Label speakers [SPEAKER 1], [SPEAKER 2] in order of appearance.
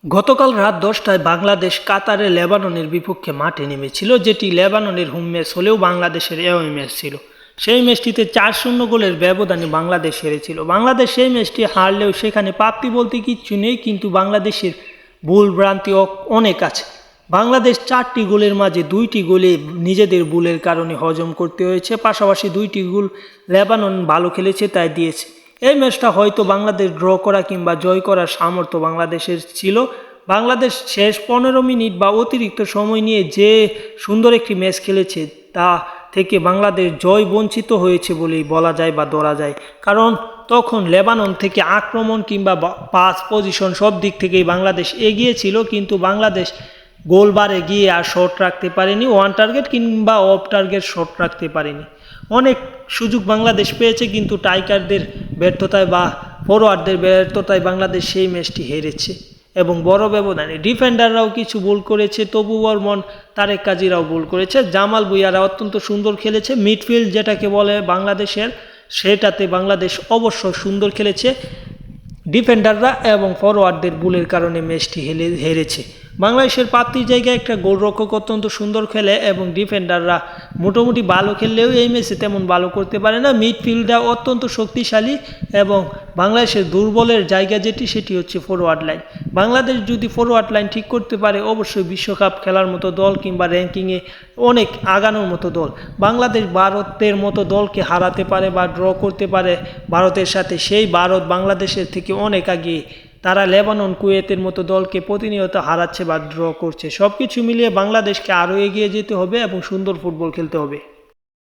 [SPEAKER 1] গতকাল রাত 10টায় বাংলাদেশ কাতারে লেবাননের বিপক্ষে মাঠে নেমেছিল, যেটি লেবাননের হোম ম্যাচ হলেও বাংলাদেশের অ্যাওয়ে ম্যাচ ছিল। সেই ম্যাচটিতে 4-0 গোলের ব্যবধানে বাংলাদেশ হেরেছিল। বাংলাদেশ সেই ম্যাচটি হারলেও সেখানে প্রাপ্তি বলতে কিচ্ছু নেই, কিন্তু বাংলাদেশের ভুল ভ্রান্তি অনেক আছে। বাংলাদেশ 4টি গোলের মাঝে 2টি গোলে নিজেদের ভুলের কারণে হজম করতে হয়েছে, পাশাপাশি 2টি গোল লেবানন ভালো খেলেছে তাই দিয়েছে। এই ম্যাচটা হয়তো বাংলাদেশ ড্র করা কিংবা জয় করার সামর্থ্য বাংলাদেশের ছিল। বাংলাদেশ শেষ 15 মিনিট বা অতিরিক্ত সময় নিয়ে যে সুন্দর একটি ম্যাচ খেলেছে, তা থেকে বাংলাদেশ জয় বঞ্চিত হয়েছে বলেই বলা যায় বা ধরা যায়। কারণ তখন লেবানন থেকে আক্রমণ কিংবা পাস পজিশন সব দিক থেকেই বাংলাদেশ এগিয়ে ছিল, কিন্তু বাংলাদেশ গোলবারে গিয়ে আর শট রাখতে পারেনি, ওয়ান টার্গেট কিংবা অফ টার্গেট শট রাখতে পারেনি। অনেক সুযোগ বাংলাদেশ পেয়েছে, কিন্তু টাইগারদের ব্যর্থতায় বা ফরোয়ার্ডদের ব্যর্থতায় বাংলাদেশ সেই ম্যাচটি হেরেছে এবং বড় ব্যবধানে। ডিফেন্ডাররাও কিছু ভুল করেছে, তবু বর্মন, তারেক কাজীরাও ভুল করেছে, জামাল ভুঁইয়ারা অত্যন্ত সুন্দর খেলেছে। মিডফিল্ড যেটাকে বলে বাংলাদেশের, সেটাতে বাংলাদেশ অবশ্য সুন্দর খেলেছে। ডিফেন্ডাররা এবং ফরওয়ার্ডদের ভুলের কারণে ম্যাচটি হেরেছে। বাংলাদেশের প্রাপ্তির জায়গায় একটা গোলরক্ষক অত্যন্ত সুন্দর খেলে এবং ডিফেন্ডাররা মোটামুটি ভালো খেললেও এই ম্যাচে তেমন ভালো করতে পারে না। মিডফিল্ডটা অত্যন্ত শক্তিশালী এবং বাংলাদেশের দুর্বলের জায়গা সেটি হচ্ছে ফরওয়ার্ড লাইন। বাংলাদেশ যদি ফরওয়ার্ড লাইন ঠিক করতে পারে, অবশ্যই বিশ্বকাপ খেলার মতো দল কিংবা র্যাঙ্কিংয়ে অনেক আগানোর মতো দল। বাংলাদেশ ভারতের মতো দলকে হারাতে পারে বা ড্র করতে পারে ভারতের সাথে। সেই ভারত বাংলাদেশের থেকে অনেক আগে, তারা লেবানন, কুয়েতের মতো দলকে প্রতিনিয়ত হারাচ্ছে বা ড্র করছে। সব কিছু মিলিয়ে বাংলাদেশকে আরও এগিয়ে যেতে হবে এবং সুন্দর ফুটবল খেলতে হবে।